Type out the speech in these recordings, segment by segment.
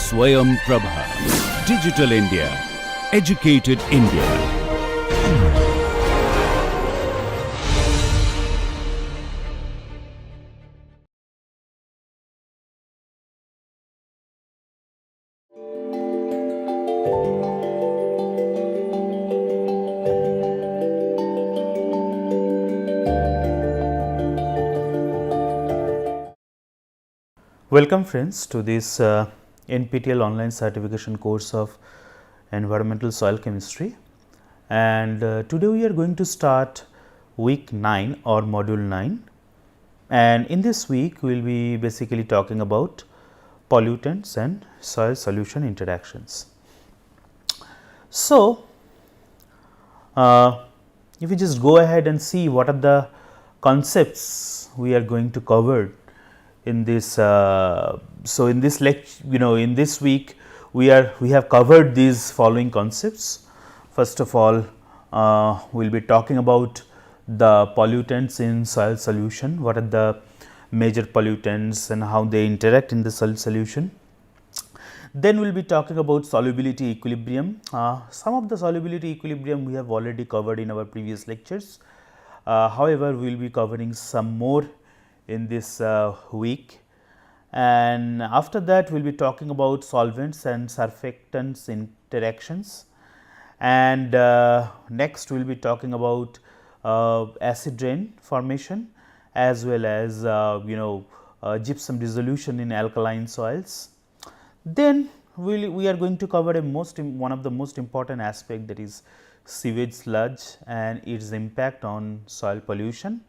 Swayam Prabha. Digital India. Educated India. Welcome friends to this NPTEL online certification course of environmental soil chemistry, and today we are going to start week 9 or module 9, and in this week we will be basically talking about pollutants and soil solution interactions. So, if we just go ahead and see what are the concepts we are going to cover in this. So, in this lecture, in this week we have covered these following concepts. First of all, we will be talking about the pollutants in soil solution, what are the major pollutants and how they interact in the soil solution. Then we will be talking about solubility equilibrium. Some of the solubility equilibrium we have already covered in our previous lectures. However, we will be covering some more in this week, and after that we will be talking about solvents and surfactants interactions, and next we will be talking about acid rain formation as well as gypsum dissolution in alkaline soils. Then we are going to cover one of the most important aspect, that is sewage sludge and its impact on soil pollution.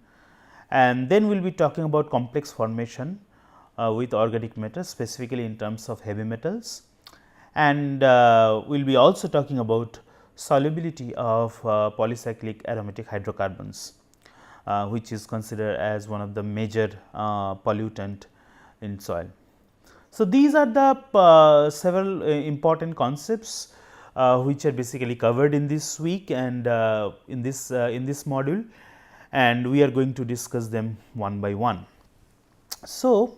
And then we will be talking about complex formation with organic matter, specifically in terms of heavy metals, and we will be also talking about solubility of polycyclic aromatic hydrocarbons, which is considered as one of the major pollutant in soil. So, these are the several important concepts which are basically covered in this week and in this module, and we are going to discuss them one by one. So,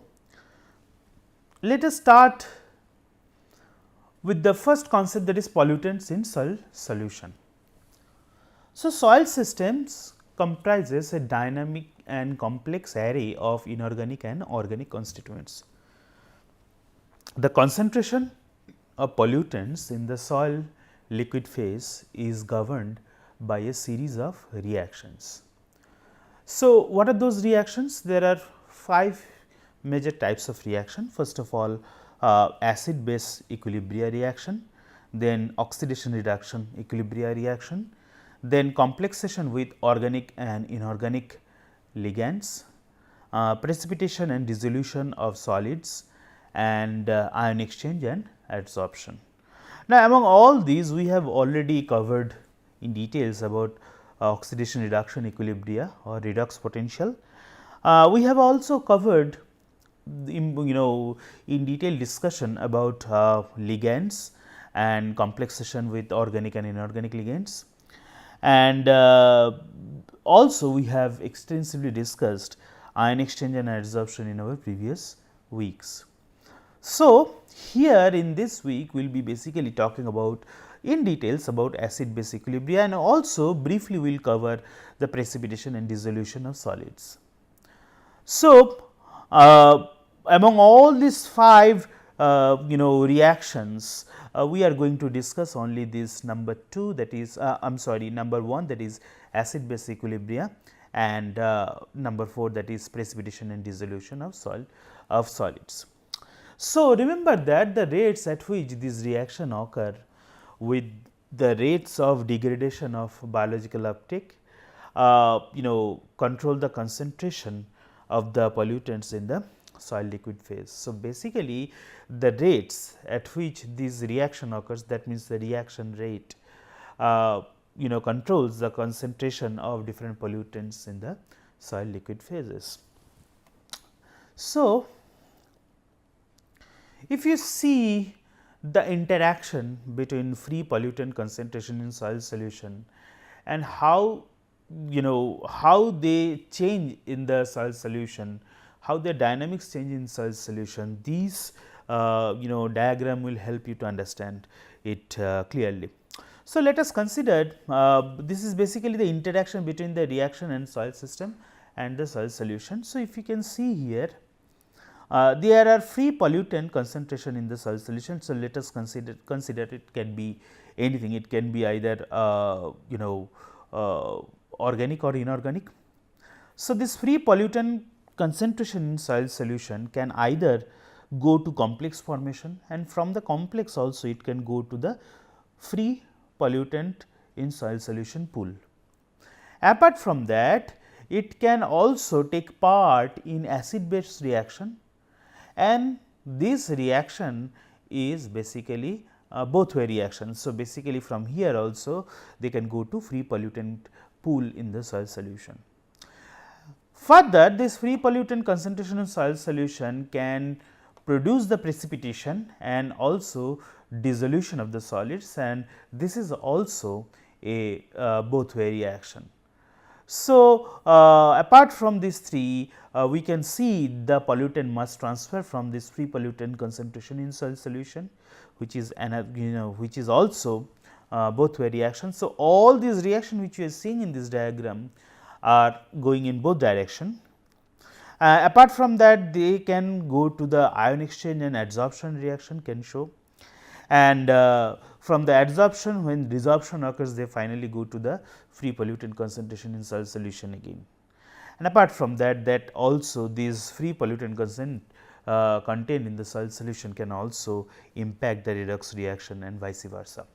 let us start with the first concept, that is pollutants in soil solution. So, soil systems comprises a dynamic and complex array of inorganic and organic constituents. The concentration of pollutants in the soil liquid phase is governed by a series of reactions. So, what are those reactions? There are 5 major types of reaction. First of all, acid base equilibria reaction, then oxidation reduction equilibria reaction, then complexation with organic and inorganic ligands, precipitation and dissolution of solids, and ion exchange and adsorption. Now, among all these we have already covered in details about oxidation reduction equilibria or redox potential. We have also covered in detailed discussion about ligands and complexation with organic and inorganic ligands, and also we have extensively discussed ion exchange and adsorption in our previous weeks. So, here in this week we will be basically talking about in details about acid base equilibria, and also briefly we will cover the precipitation and dissolution of solids. So, among all these 5 reactions, we are going to discuss only this number 2, that is number 1, that is acid base equilibria, and number 4, that is precipitation and dissolution of solids. So, remember that the rates at which these reactions occur with the rates of degradation of biological uptake control the concentration of the pollutants in the soil liquid phase. So, basically the rates at which this reaction occurs, that means the reaction rate controls the concentration of different pollutants in the soil liquid phases. So, if you see the interaction between free pollutant concentration in soil solution and how they change in the soil solution, how their dynamics change in soil solution, these diagram will help you to understand it clearly. So, let us consider this is basically the interaction between the reaction and soil system and the soil solution. So, if you can see here, there are free pollutant concentration in the soil solution. So, let us consider it can be anything, it can be either organic or inorganic. So, this free pollutant concentration in soil solution can either go to complex formation, and from the complex also it can go to the free pollutant in soil solution pool. Apart from that, it can also take part in acid base reaction, and this reaction is basically both way reaction. So, basically from here also they can go to free pollutant pool in the soil solution. Further, this free pollutant concentration in soil solution can produce the precipitation and also dissolution of the solids, and this is also a both way reaction. So, apart from these three, we can see the pollutant must transfer from this free pollutant concentration in soil solution, which is which is also both way reaction. So, all these reactions which you are seeing in this diagram are going in both direction. Apart from that, they can go to the ion exchange and adsorption reaction can show, and from the adsorption, when resorption occurs, they finally go to the free pollutant concentration in soil solution again. And apart from that, that also these free pollutant contained in the soil solution can also impact the redox reaction and vice versa.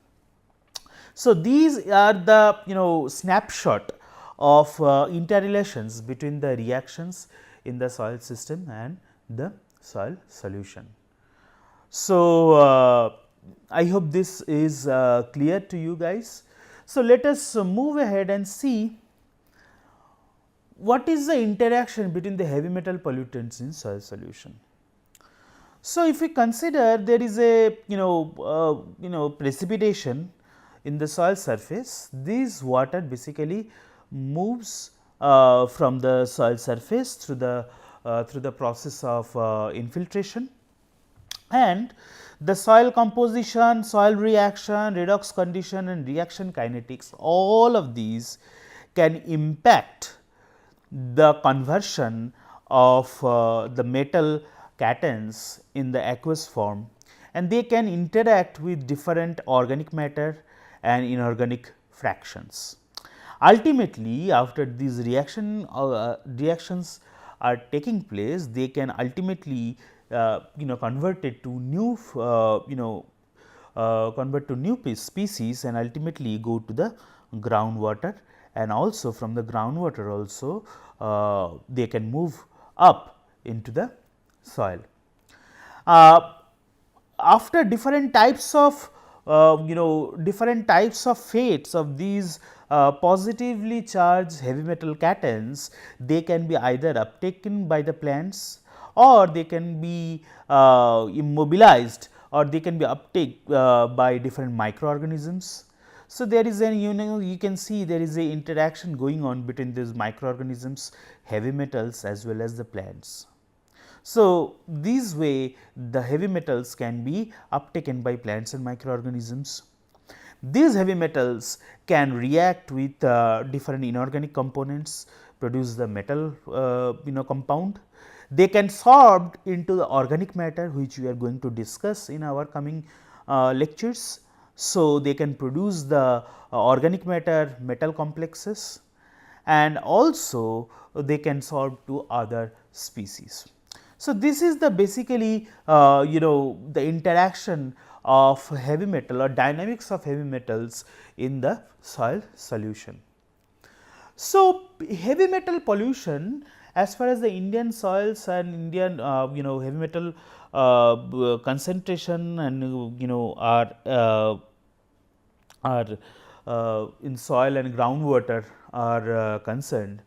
So, these are the snapshot of interrelations between the reactions in the soil system and the soil solution. So, I hope this is clear to you guys. So, let us move ahead and see what is the interaction between the heavy metal pollutants in soil solution. So, if we consider there is a precipitation in the soil surface, this water basically moves from the soil surface through the process of infiltration, and the soil composition, soil reaction, redox condition and reaction kinetics, all of these can impact the conversion of the metal cations in the aqueous form, and they can interact with different organic matter and inorganic fractions. Ultimately, after these reactions are taking place, they can ultimately convert it to new species and ultimately go to the groundwater, and also from the groundwater also they can move up into the soil. After different types of fates of these positively charged heavy metal cations, they can be either uptaken by the plants, or they can be immobilized, or they can be uptaken by different microorganisms. So, there is an you can see there is a interaction going on between these microorganisms, heavy metals as well as the plants. So, this way the heavy metals can be uptaken by plants and microorganisms. These heavy metals can react with different inorganic components, produce the metal compound. They can sorb into the organic matter, which we are going to discuss in our coming lectures. So, they can produce the organic matter metal complexes, and also they can sorb to other species. So, this is the basically the interaction of heavy metal or dynamics of heavy metals in the soil solution. So, heavy metal pollution, as far as the Indian soils and Indian heavy metal concentration and are in soil and groundwater are concerned,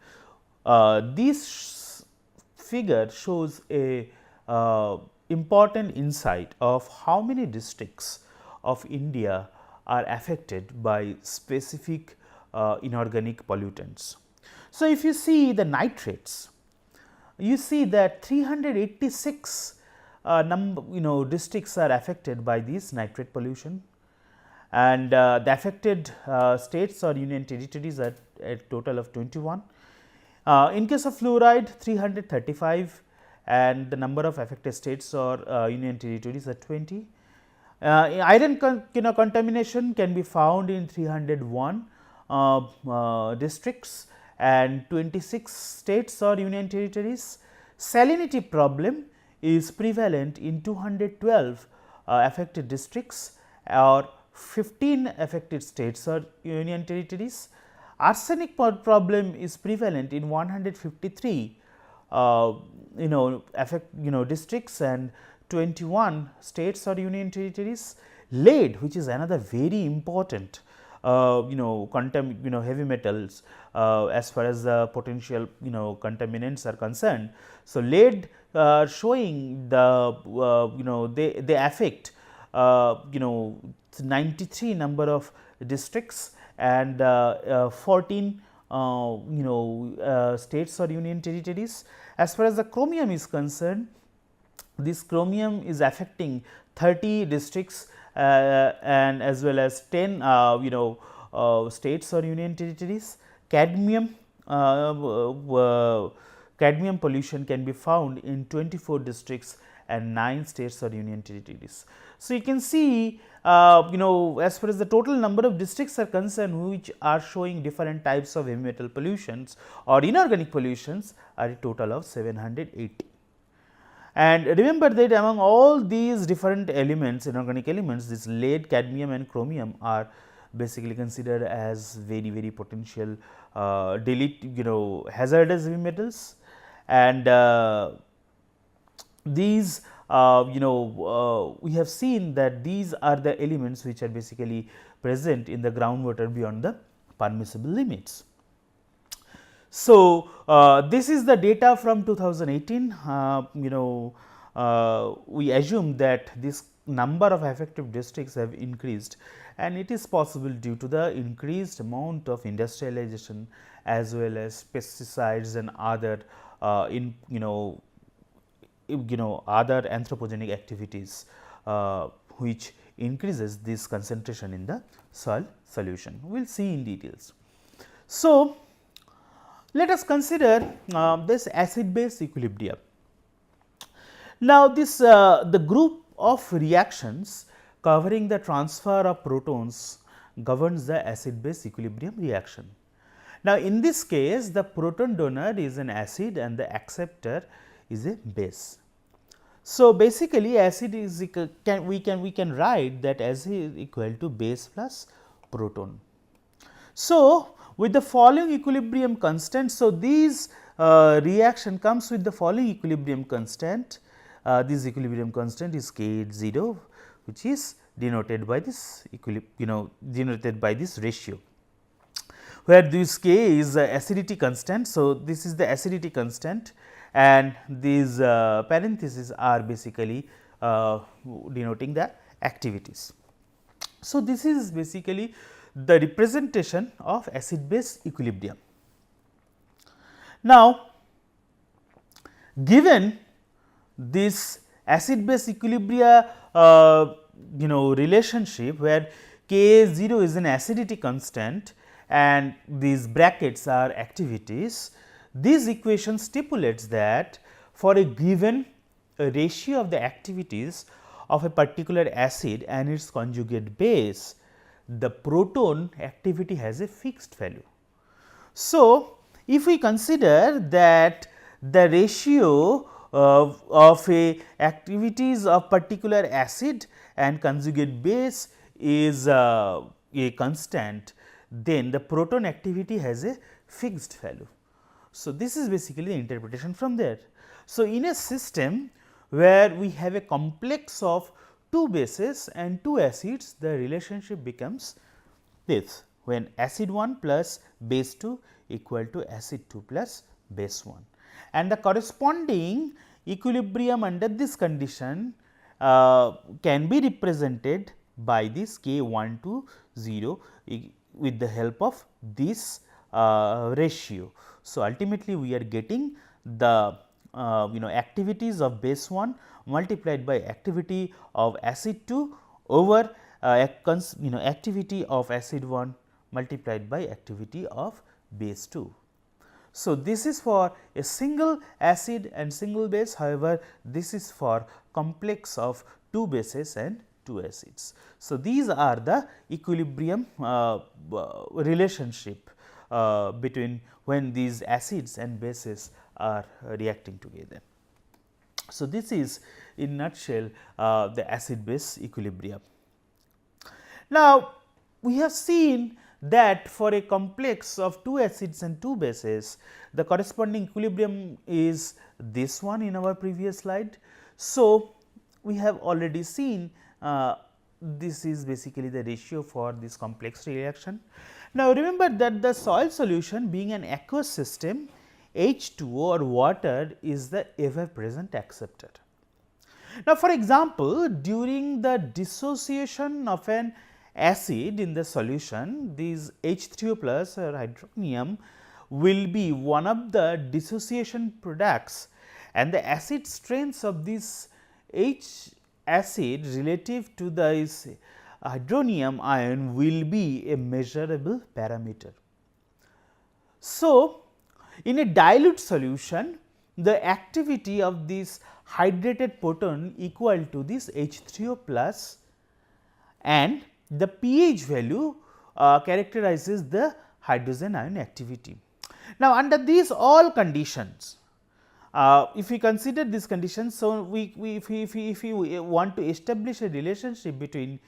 this figure shows a important insight of how many districts of India are affected by specific inorganic pollutants. So, if you see the nitrates, you see that 386 districts are affected by this nitrate pollution, and the affected states or union territories are a total of 21. In case of fluoride, 335, and the number of affected states or union territories are 20. Iron contamination can be found in 301 districts and 26 states or union territories. Salinity problem is prevalent in 212 affected districts or 15 affected states or union territories. Arsenic problem is prevalent in 153 districts and 21 states or union territories. Lead, which is another very important heavy metals as far as the potential contaminants are concerned. So, lead showing the they affect 93 number of districts and 14 states or union territories. As far as the chromium is concerned, this chromium is affecting 30 districts and as well as 10 states or union territories. Cadmium pollution can be found in 24 districts and 9 states or union territories. So, you can see as far as the total number of districts are concerned which are showing different types of heavy metal pollutions or inorganic pollutions are a total of 780. And remember that among all these different elements, inorganic elements, this lead, cadmium and chromium are basically considered as very potential hazardous heavy metals, and these we have seen that these are the elements which are basically present in the groundwater beyond the permissible limits. So, this is the data from 2018. We assume that this number of affected districts have increased, and it is possible due to the increased amount of industrialization as well as pesticides and other other anthropogenic activities which increases this concentration in the soil solution. We will see in details. So, let us consider this acid base equilibrium. Now, this the group of reactions covering the transfer of protons governs the acid base equilibrium reaction. Now, in this case the proton donor is an acid and the acceptor is a base. So, basically acid is equal, we can write that acid is equal to base plus proton. So, with the following equilibrium constant, so these reaction comes with the following equilibrium constant. This equilibrium constant is K0, which is denoted by this denoted by this ratio, where this K is the acidity constant. So, this is the acidity constant and these parentheses are basically denoting the activities. So, this is basically the representation of acid base equilibrium. Now, given this acid base equilibria relationship where K0 is an acidity constant and these brackets are activities, this equation stipulates that for a given ratio of the activities of a particular acid and its conjugate base, the proton activity has a fixed value. So, if we consider that the ratio of a activities of particular acid and conjugate base is a constant, then the proton activity has a fixed value. So, this is basically the interpretation from there. So, in a system where we have a complex of 2 bases and 2 acids, the relationship becomes this, when acid 1 plus base 2 equal to acid 2 plus base 1, and the corresponding equilibrium under this condition can be represented by this K1 to 0 with the help of this ratio. So, ultimately we are getting the activities of base 1 multiplied by activity of acid 2 over activity of acid 1 multiplied by activity of base 2. So, this is for a single acid and single base, however, this is for complex of 2 bases and 2 acids. So, these are the equilibrium relationship between when these acids and bases are reacting together. So, this is in nutshell the acid base equilibrium. Now, we have seen that for a complex of 2 acids and 2 bases, the corresponding equilibrium is this one in our previous slide. So, we have already seen this is basically the ratio for this complex reaction. Now, remember that the soil solution being an aqueous system, H2O or water is the ever present acceptor. Now, for example, during the dissociation of an acid in the solution, these H3O plus or hydronium will be one of the dissociation products, and the acid strengths of this H acid relative to this hydronium ion will be a measurable parameter. So, in a dilute solution, the activity of this hydrated proton equal to this H3O plus, and the pH value characterizes the hydrogen ion activity. Now, under these all conditions, if we consider these conditions, so if we want to establish a relationship between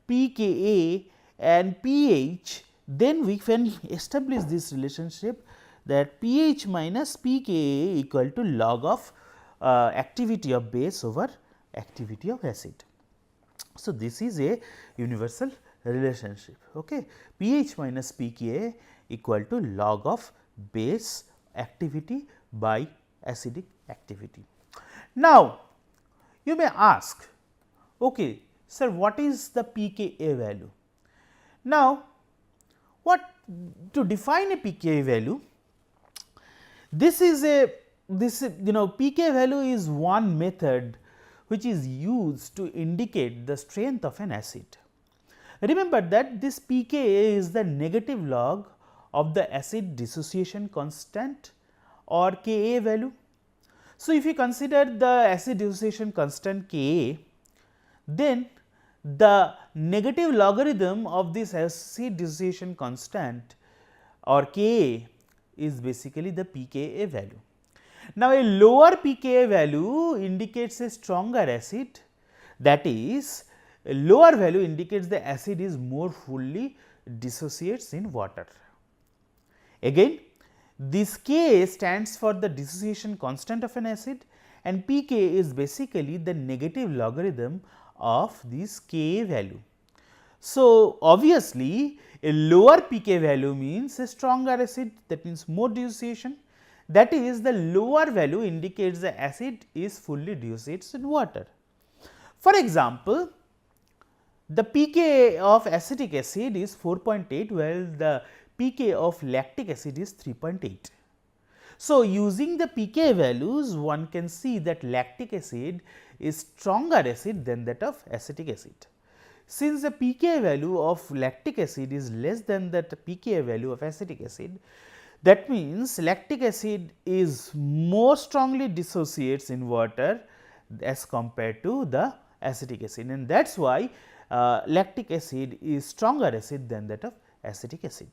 pKa and pH, then we can establish this relationship that pH minus pKa equal to log of activity of base over activity of acid. So, this is a universal relationship. Okay. pH minus pKa equal to log of base activity by acidic activity. Now, you may ask, okay, sir, what is the pKa value? Now, to define a pKa value, this is pKa value is one method which is used to indicate the strength of an acid. Remember that this pKa is the negative log of the acid dissociation constant or Ka value. So, if you consider the acid dissociation constant Ka, then the negative logarithm of this acid dissociation constant or Ka is basically the pKa value. Now, a lower pKa value indicates a stronger acid, that is a lower value indicates the acid is more fully dissociates in water. Again, this Ka stands for the dissociation constant of an acid, and pK is basically the negative logarithm of this Ka value. So, obviously, a lower pK value means a stronger acid, that means more dissociation, that is the lower value indicates the acid is fully dissociates in water. For example, the pK of acetic acid is 4.8, while the pK of lactic acid is 3.8. So, using the pK values, one can see that lactic acid is stronger acid than that of acetic acid. Since the pK value of lactic acid is less than the pK value of acetic acid, that means lactic acid is more strongly dissociates in water as compared to the acetic acid, and that is why lactic acid is stronger acid than that of acetic acid.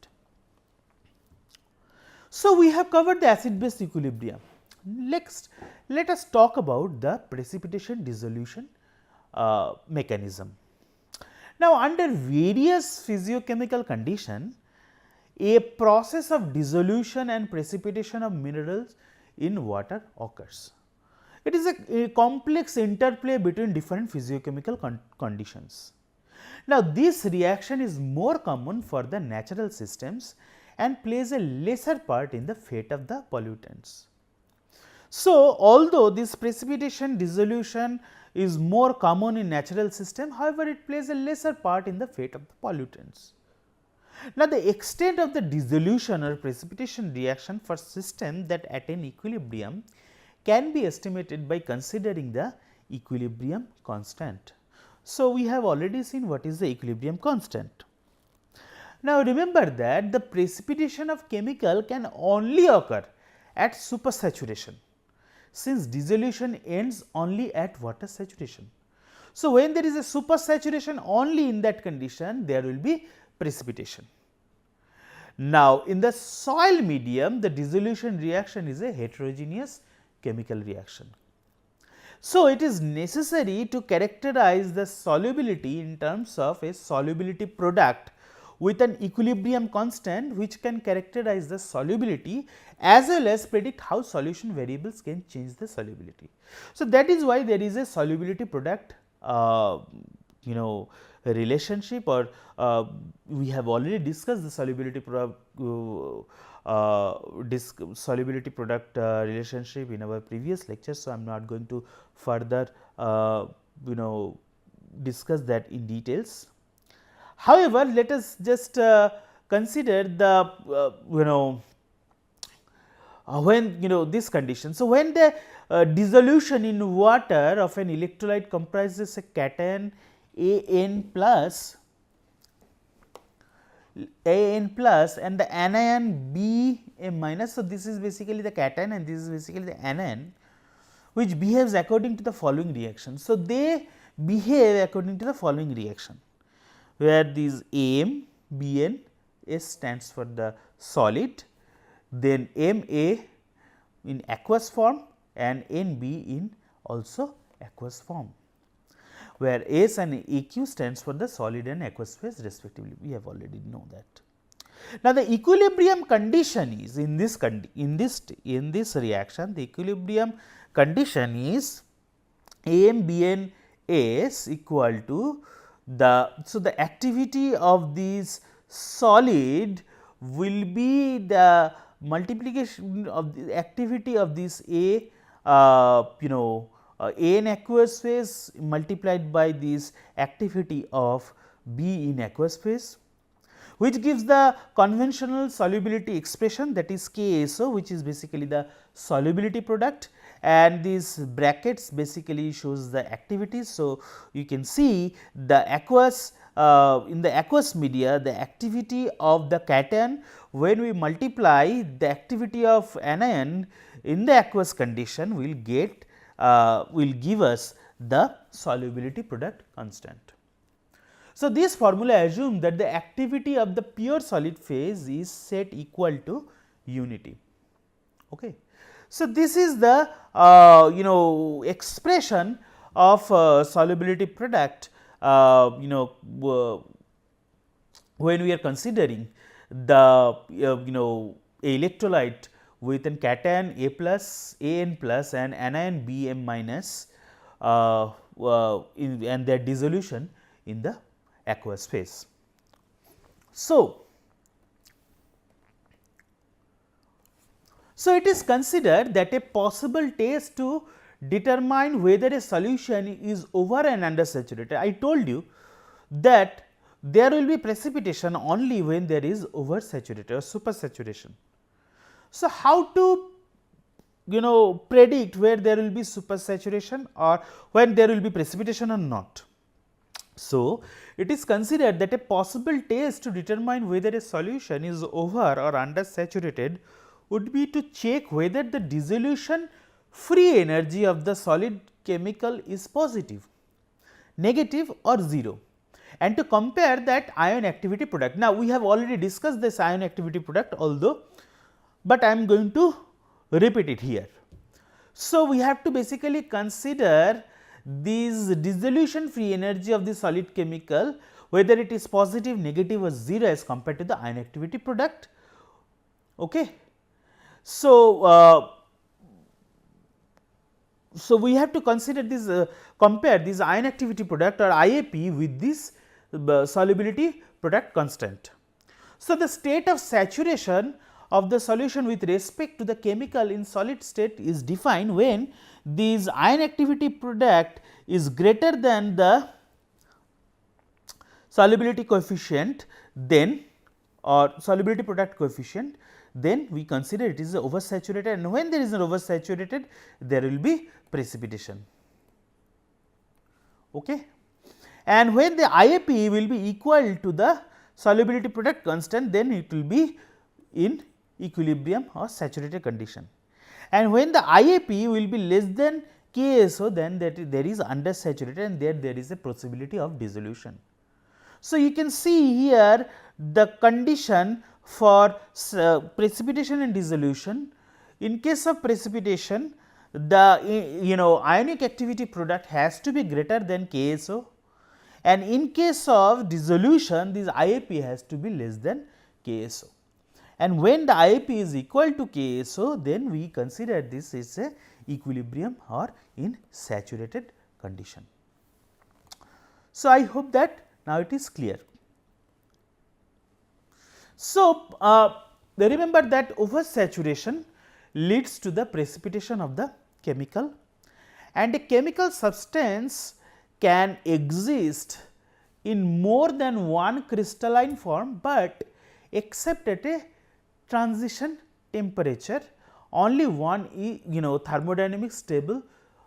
So, we have covered the acid base equilibrium. Next, let us talk about the precipitation dissolution mechanism. Now, under various physiochemical conditions, a process of dissolution and precipitation of minerals in water occurs. It is a complex interplay between different physiochemical conditions. Now, this reaction is more common for the natural systems and plays a lesser part in the fate of the pollutants. So, although this precipitation dissolution is more common in natural system, however, it plays a lesser part in the fate of the pollutants. Now, the extent of the dissolution or precipitation reaction for systems that attain equilibrium can be estimated by considering the equilibrium constant. So, we have already seen what is the equilibrium constant. Now, remember that the precipitation of chemical can only occur at supersaturation, since dissolution ends only at water saturation. So, when there is a supersaturation, only in that condition there will be precipitation. Now, in the soil medium, the dissolution reaction is a heterogeneous chemical reaction. So, it is necessary to characterize the solubility in terms of a solubility product with an equilibrium constant, which can characterize the solubility as well as predict how solution variables can change the solubility. So, that is why there is a solubility product relationship, or we have already discussed the solubility product relationship in our previous lecture. So, I am not going to further discuss that in details. However, let us just consider the when this condition. So, when the dissolution in water of an electrolyte comprises a cation An plus and the anion Bm minus. So, this is basically the cation and this is basically the anion, which behaves according to the following reaction. So, they behave according to the following reaction, where these Am, Bn, S stands for the solid, then Ma in aqueous form and Nb in also aqueous form, where S and Aq stands for the solid and aqueous phase respectively. We have already know that. Now, the equilibrium condition is in this reaction, the equilibrium condition is Am, Bn, S equal to the. So, the activity of this solid will be the multiplication of the activity of this A in aqueous phase multiplied by this activity of B in aqueous phase, which gives the conventional solubility expression, that is KSO, which is basically the solubility product, and these brackets basically shows the activities. So, you can see the aqueous in the aqueous media, the activity of the cation when we multiply the activity of anion in the aqueous condition will get will give us the solubility product constant. So, this formula assumes that the activity of the pure solid phase is set equal to unity. Okay. So, this is the expression of solubility product when we are considering the electrolyte with an cation A plus, An plus and anion Bm minus and their dissolution in the aqueous phase. So, it is considered that a possible test to determine whether a solution is over and under saturated. I told you that there will be precipitation only when there is over saturated or super saturation. So, how to predict where there will be super saturation or when there will be precipitation or not. So, it is considered that a possible test to determine whether a solution is over or under saturated would be to check whether the dissolution free energy of the solid chemical is positive, negative or 0, and to compare that ion activity product. Now, we have already discussed this ion activity product but I am going to repeat it here. So, we have to basically consider this dissolution free energy of the solid chemical, whether it is positive, negative or 0 as compared to the ion activity product. Okay. So, we have to consider this compare this ion activity product or IAP with this solubility product constant. So, the state of saturation of the solution with respect to the chemical in solid state is defined when this ion activity product is greater than the solubility coefficient, then or solubility product coefficient, then we consider it is oversaturated, and when there is an oversaturated, there will be precipitation. Okay. And when the IAP will be equal to the solubility product constant, then it will be in equilibrium or saturated condition. And when the IAP will be less than KSO, then there is undersaturated, and there is a possibility of dissolution. So, you can see here the condition for precipitation and dissolution. In case of precipitation, the ionic activity product has to be greater than KSO, and in case of dissolution, this IAP has to be less than KSO. And when the IAP is equal to KSO, then we consider this is a equilibrium or in saturated condition. So, I hope that now it is clear. So, remember that oversaturation leads to the precipitation of the chemical, and a chemical substance can exist in more than one crystalline form, but except at a transition temperature, only one thermodynamic stable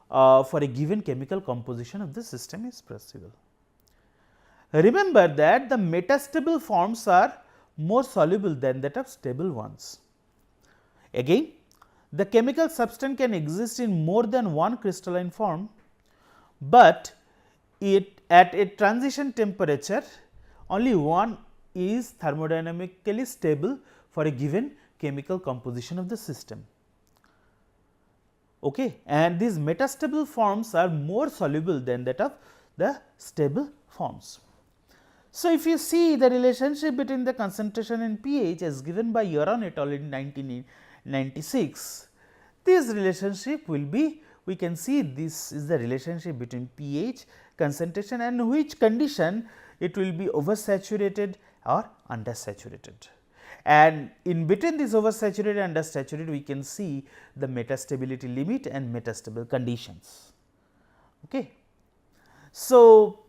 for a given chemical composition of the system is possible. Remember that the metastable forms are more soluble than that of stable ones. Again, the chemical substance can exist in more than one crystalline form, but at a transition temperature only one is thermodynamically stable for a given chemical composition of the system. Okay. And these metastable forms are more soluble than that of the stable forms. So, if you see the relationship between the concentration and pH as given by Yaron et al. In 1996, this relationship will be, we can see this is the relationship between pH, concentration, and which condition it will be oversaturated or undersaturated. And in between this oversaturated and undersaturated, we can see the metastability limit and metastable conditions. Okay. So,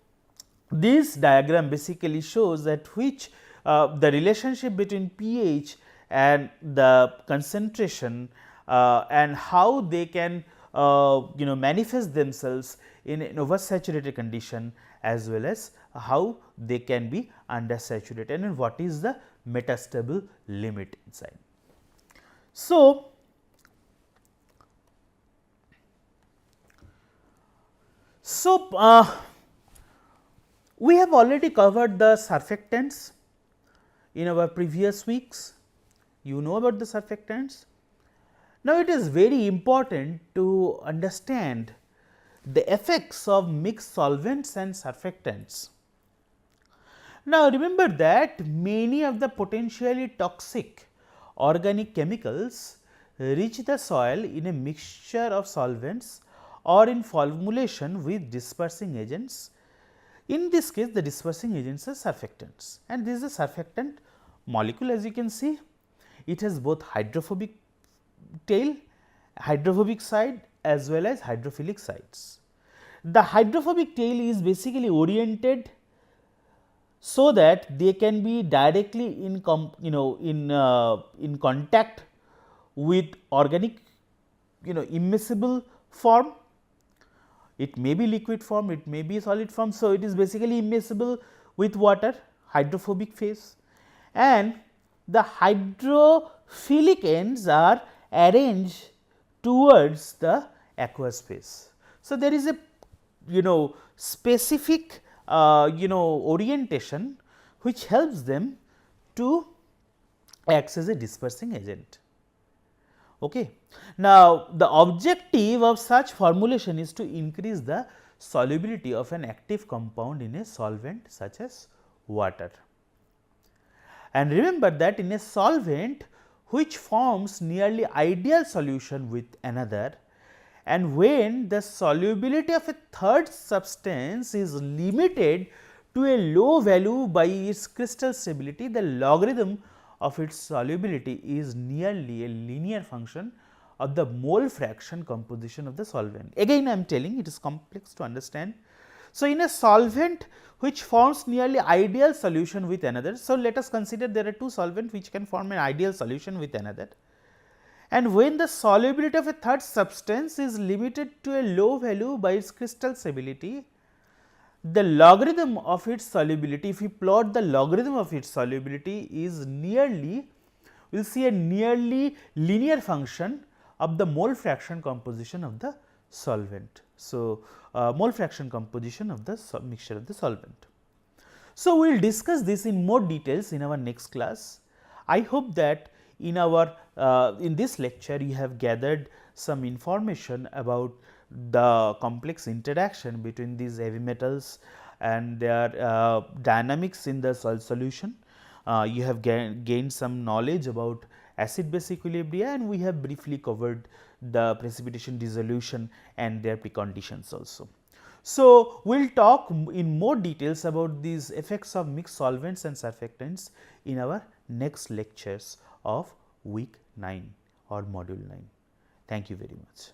this diagram basically shows that which the relationship between pH and the concentration and how they can manifest themselves in an oversaturated condition, as well as how they can be undersaturated, and what is the metastable limit inside. So, we have already covered the surfactants in our previous weeks. You know about the surfactants. Now, it is very important to understand the effects of mixed solvents and surfactants. Now, remember that many of the potentially toxic organic chemicals reach the soil in a mixture of solvents or in formulation with dispersing agents. In this case, the dispersing agents are surfactants, and this is a surfactant molecule. As you can see, it has both hydrophobic tail, hydrophobic side as well as hydrophilic sides. The hydrophobic tail is basically oriented so that they can be directly in contact with organic immiscible form. It may be liquid form, it may be solid form. So, it is basically immiscible with water, hydrophobic phase, and the hydrophilic ends are arranged towards the aqueous phase. So, there is a specific orientation which helps them to act as a dispersing agent. Okay. Now, the objective of such formulation is to increase the solubility of an active compound in a solvent such as water. And remember that in a solvent which forms nearly ideal solution with another, and when the solubility of a third substance is limited to a low value by its crystal stability, the logarithm of its solubility is nearly a linear function of the mole fraction composition of the solvent. Again, I am telling it is complex to understand. So, in a solvent which forms nearly ideal solution with another. So, let us consider there are two solvents which can form an ideal solution with another, and when the solubility of a third substance is limited to a low value by its crystal stability, the logarithm of its solubility, if we plot the logarithm of its solubility, is nearly, we will see a nearly linear function of the mole fraction composition of the solvent. So, mole fraction composition of the mixture of the solvent. So, we will discuss this in more details in our next class. I hope that in our in this lecture you have gathered some information about the complex interaction between these heavy metals and their dynamics in the solution. You have gained some knowledge about acid base equilibria, and we have briefly covered the precipitation dissolution and their preconditions also. So, we will talk in more details about these effects of mixed solvents and surfactants in our next lectures of week 9 or module 9. Thank you very much.